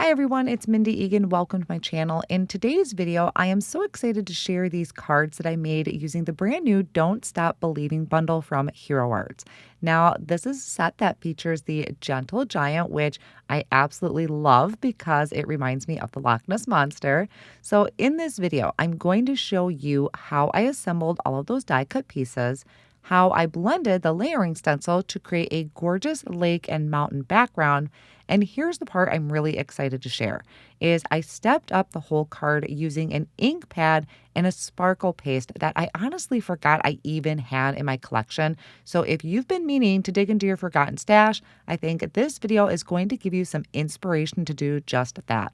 Hi everyone, it's Mindy Eggen. Welcome to my channel. In today's video, I am so excited to share these cards that I made using the brand new Don't Stop Believing bundle from Hero Arts. Now, this is a set that features the Gentle Giant, which I absolutely love because it reminds me of the Loch Ness Monster. So in this video, I'm going to show you how I assembled all of those die cut pieces, how I blended the layering stencil to create a gorgeous lake and mountain background. And here's the part I'm really excited to share is I stepped up the whole card using an ink pad and a sparkle paste that I honestly forgot I even had in my collection. So if you've been meaning to dig into your forgotten stash, I think this video is going to give you some inspiration to do just that.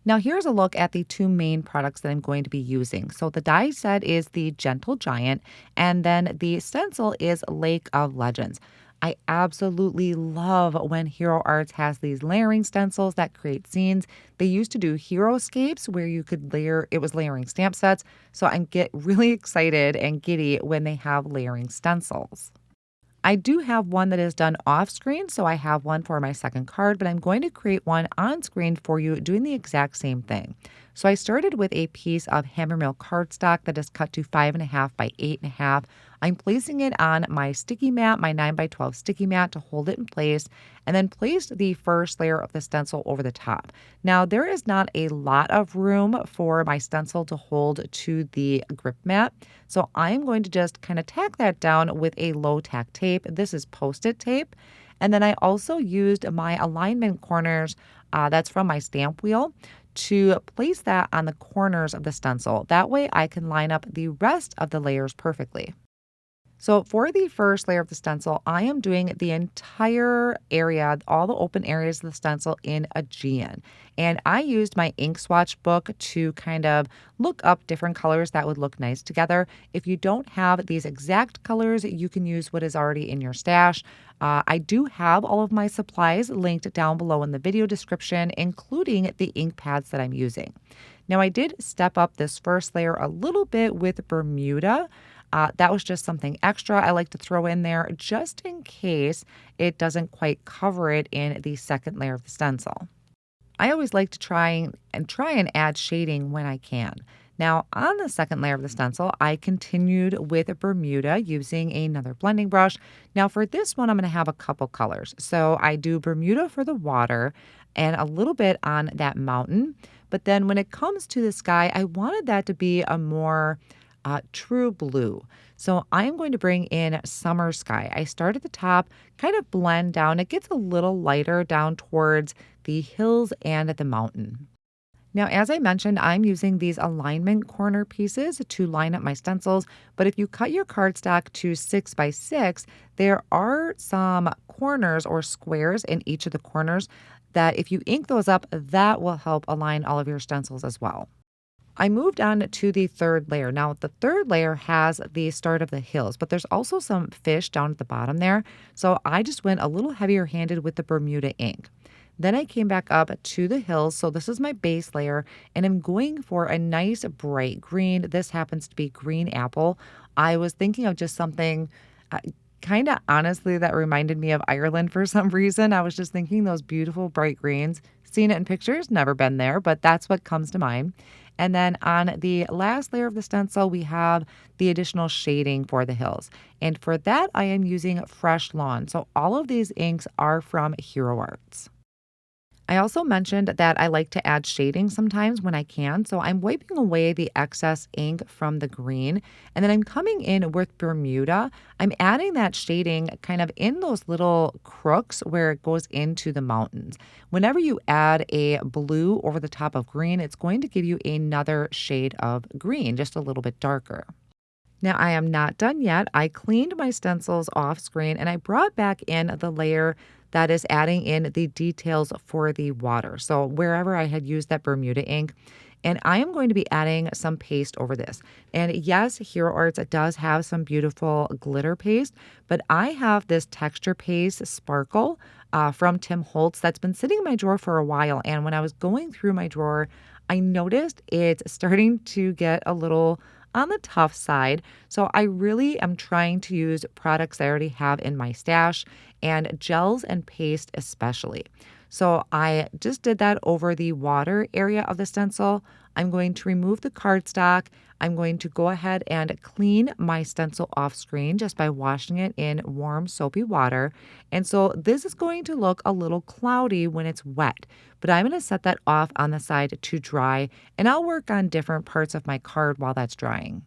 Now here's a look at the two main products that I'm going to be using. So the die set is the Gentle Giant, and then the stencil is Lake of Legends. I absolutely love when Hero Arts has these layering stencils that create scenes. They used to do Heroscapes where you could layer, it was layering stamp sets. So I get really excited and giddy when they have layering stencils. I do have one that is done off screen, so I have one for my second card, but I'm going to create one on screen for you doing the exact same thing. So I started with a piece of hammermill cardstock that is cut to 5.5 by 8.5. I'm placing it on my sticky mat, my 9x12 sticky mat to hold it in place, and then placed the first layer of the stencil over the top. Now, there is not a lot of room for my stencil to hold to the grip mat, so I'm going to just kind of tack that down with a low tack tape. This is Post-it tape. And then I also used my alignment corners, that's from my stamp wheel, to place that on the corners of the stencil. That way I can line up the rest of the layers perfectly. So for the first layer of the stencil, I am doing the entire area, all the open areas of the stencil in Aegean. And I used my ink swatch book to kind of look up different colors that would look nice together. If you don't have these exact colors, you can use what is already in your stash. I do have all of my supplies linked down below in the video description, including the ink pads that I'm using. Now I did step up this first layer a little bit with Bermuda. That was just something extra I like to throw in there just in case it doesn't quite cover it in the second layer of the stencil. I always like to try and add shading when I can. Now, on the second layer of the stencil, I continued with Bermuda using another blending brush. Now, for this one, I'm going to have a couple colors. So I do Bermuda for the water and a little bit on that mountain. But then when it comes to the sky, I wanted that to be a more true blue. So I'm going to bring in Summer Sky. I start at the top, kind of blend down. It gets a little lighter down towards the hills and the mountain. Now, as I mentioned, I'm using these alignment corner pieces to line up my stencils, but if you cut your cardstock to 6x6, there are some corners or squares in each of the corners that if you ink those up, that will help align all of your stencils as well. I moved on to the third layer. Now, the third layer has the start of the hills, but there's also some fish down at the bottom there. So I just went a little heavier handed with the Bermuda ink. Then I came back up to the hills. So this is my base layer, and I'm going for a nice bright green. This happens to be green apple. I was thinking of just something kind of honestly that reminded me of Ireland for some reason. I was just thinking those beautiful bright greens. Seen it in pictures, never been there, but that's what comes to mind. And then on the last layer of the stencil, we have the additional shading for the hills. And for that, I am using Fresh Lawn. So all of these inks are from Hero Arts. I also mentioned that I like to add shading sometimes when I can. So I'm wiping away the excess ink from the green. And then I'm coming in with Bermuda. I'm adding that shading kind of in those little crooks where it goes into the mountains. Whenever you add a blue over the top of green, it's going to give you another shade of green, just a little bit darker. Now, I am not done yet. I cleaned my stencils off screen and I brought back in the layer that is adding in the details for the water. So wherever I had used that Bermuda ink, and I am going to be adding some paste over this. And yes, Hero Arts does have some beautiful glitter paste, but I have this texture paste sparkle from Tim Holtz that's been sitting in my drawer for a while. And when I was going through my drawer, I noticed it's starting to get a little on the tough side. So I really am trying to use products I already have in my stash and gels and paste especially. So I just did that over the water area of the stencil. I'm going to remove the cardstock. I'm going to go ahead and clean my stencil off screen just by washing it in warm soapy water. And so this is going to look a little cloudy when it's wet, but I'm going to set that off on the side to dry, and I'll work on different parts of my card while that's drying.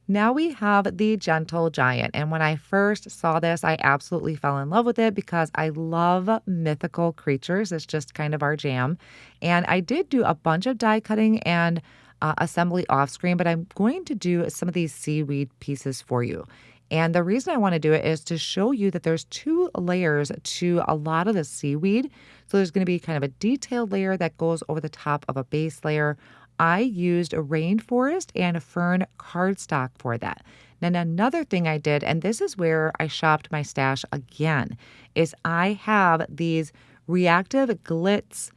Now we have the Gentle Giant, and when I first saw this, I absolutely fell in love with it because I love mythical creatures. It's just kind of our jam. And I did do a bunch of die cutting and assembly off screen, but I'm going to do some of these seaweed pieces for you. And the reason I want to do it is to show you that there's two layers to a lot of the seaweed. So there's going to be kind of a detailed layer that goes over the top of a base layer. I used a rainforest and a fern cardstock for that. Then another thing I did, and this is where I shopped my stash again, is I have these Reactive Glitz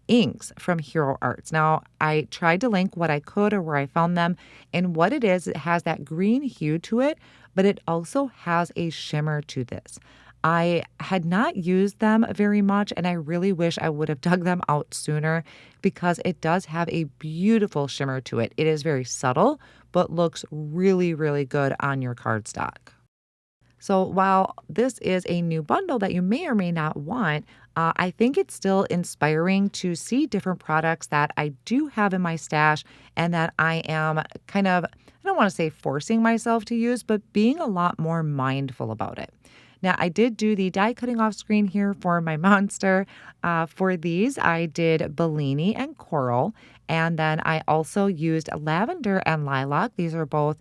inks from Hero Arts. Now, I tried to link what I could or where I found them, and what it is, it has that green hue to it, but it also has a shimmer to this. I had not used them very much, and I really wish I would have dug them out sooner because it does have a beautiful shimmer to it. It is very subtle, but looks really, really good on your cardstock. So while this is a new bundle that you may or may not want, I think it's still inspiring to see different products that I do have in my stash and that I am kind of, I don't want to say forcing myself to use, but being a lot more mindful about it. Now, I did do the die cutting off screen here for my monster. For these, I did Bellini and Coral, and then I also used lavender and lilac. These are both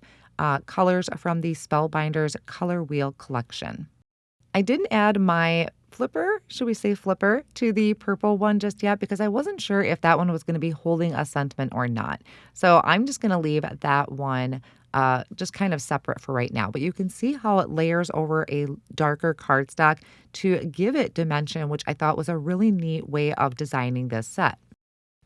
colors from the Spellbinders Color Wheel collection. I didn't add my flipper, should we say flipper, to the purple one just yet because I wasn't sure if that one was going to be holding a sentiment or not. So I'm just going to leave that one just kind of separate for right now. But you can see how it layers over a darker cardstock to give it dimension, which I thought was a really neat way of designing this set.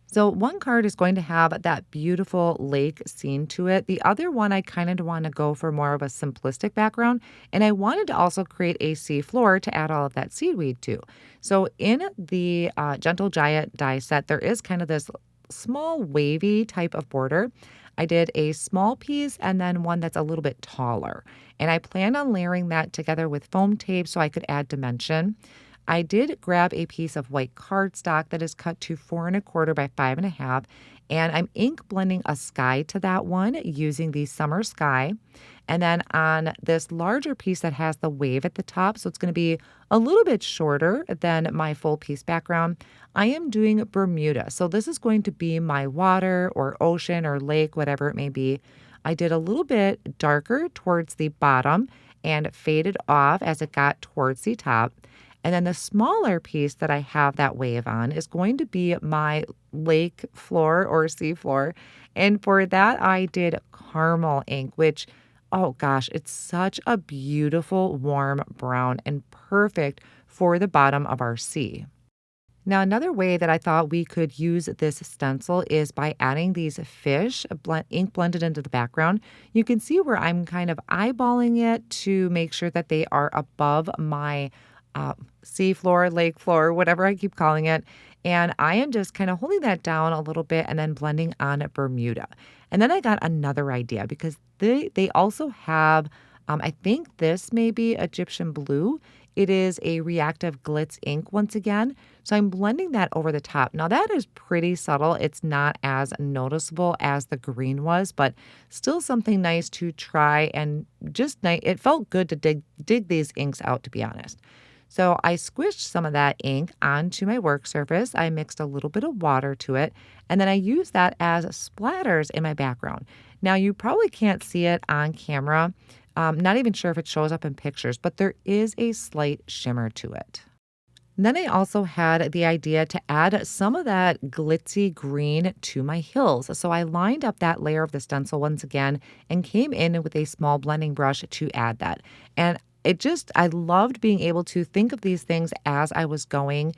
So one card is going to have that beautiful lake scene to it. The other one, I kind of want to go for more of a simplistic background. And I wanted to also create a sea floor to add all of that seaweed to. So in the Gentle Giant die set, there is kind of this small wavy type of border. I did a small piece and then one that's a little bit taller. And I planned on layering that together with foam tape so I could add dimension. I did grab a piece of white cardstock that is cut to 4 1/4 by 5 1/2, and I'm ink blending a sky to that one using the Summer Sky. And then on this larger piece that has the wave at the top, so it's going to be a little bit shorter than my full piece background, I am doing Bermuda. So this is going to be my water or ocean or lake, whatever it may be. I did a little bit darker towards the bottom and faded off as it got towards the top. And then the smaller piece that I have that wave on is going to be my lake floor or sea floor. And for that, I did caramel ink, which, oh gosh, it's such a beautiful warm brown and perfect for the bottom of our sea. Now, another way that I thought we could use this stencil is by adding these fish, ink blended into the background. You can see where I'm kind of eyeballing it to make sure that they are above my sea floor, lake floor, whatever I keep calling it. And I am just kind of holding that down a little bit and then blending on Bermuda. And then I got another idea because they also have, I think this may be Egyptian blue. It is a reactive glitz ink once again. So I'm blending that over the top. Now that is pretty subtle. It's not as noticeable as the green was, but still something nice to try and just nice. It felt good to dig these inks out, to be honest. So I squished some of that ink onto my work surface. I mixed a little bit of water to it, and then I used that as splatters in my background. Now, you probably can't see it on camera. Not even sure if it shows up in pictures, but there is a slight shimmer to it. And then I also had the idea to add some of that glitzy green to my hills. So I lined up that layer of the stencil once again and came in with a small blending brush to add that. And I loved being able to think of these things as I was going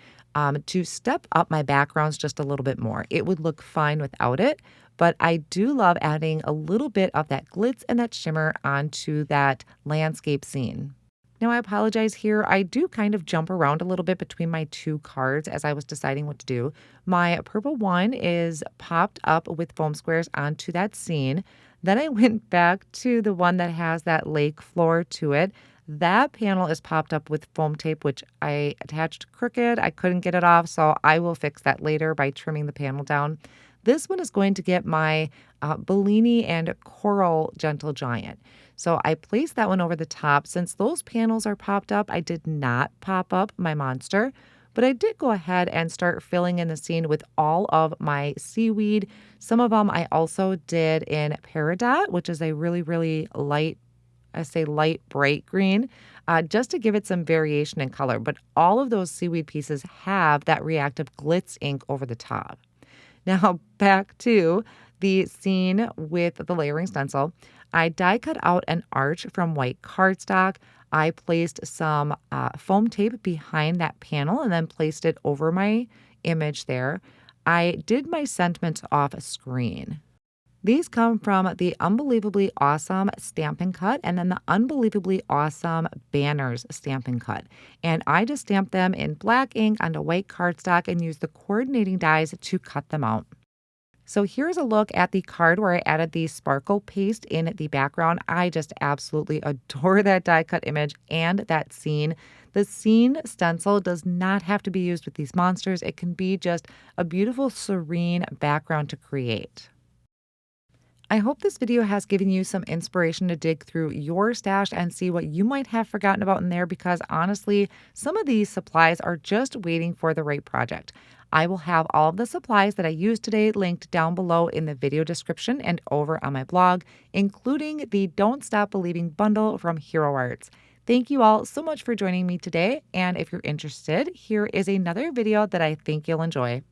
to step up my backgrounds just a little bit more. It would look fine without it, but I do love adding a little bit of that glitz and that shimmer onto that landscape scene. Now, I apologize here. I do kind of jump around a little bit between my two cards as I was deciding what to do. My purple one is popped up with foam squares onto that scene. Then I went back to the one that has that lake floor to it. That panel is popped up with foam tape, which I attached crooked. I couldn't get it off, so I will fix that later by trimming the panel down. This one is going to get my Bellini and Coral Gentle Giant. So I placed that one over the top. Since those panels are popped up, I did not pop up my monster, but I did go ahead and start filling in the scene with all of my seaweed. Some of them I also did in Peridot, which is a really, really light, I say light, bright green, just to give it some variation in color. But all of those seaweed pieces have that reactive glitz ink over the top. Now back to the scene with the layering stencil. I die cut out an arch from white cardstock. I placed some foam tape behind that panel and then placed it over my image there. I did my sentiments off screen. These come from the Unbelievably Awesome Stampin' Cut and then the Unbelievably Awesome Banners Stampin' Cut. And I just stamped them in black ink onto white cardstock and used the coordinating dies to cut them out. So here's a look at the card where I added the sparkle paste in the background. I just absolutely adore that die cut image and that scene. The scene stencil does not have to be used with these monsters. It can be just a beautiful, serene background to create. I hope this video has given you some inspiration to dig through your stash and see what you might have forgotten about in there, because honestly, some of these supplies are just waiting for the right project. I will have all of the supplies that I used today linked down below in the video description and over on my blog, including the Don't Stop Believing bundle from Hero Arts. Thank you all so much for joining me today, and if you're interested, here is another video that I think you'll enjoy.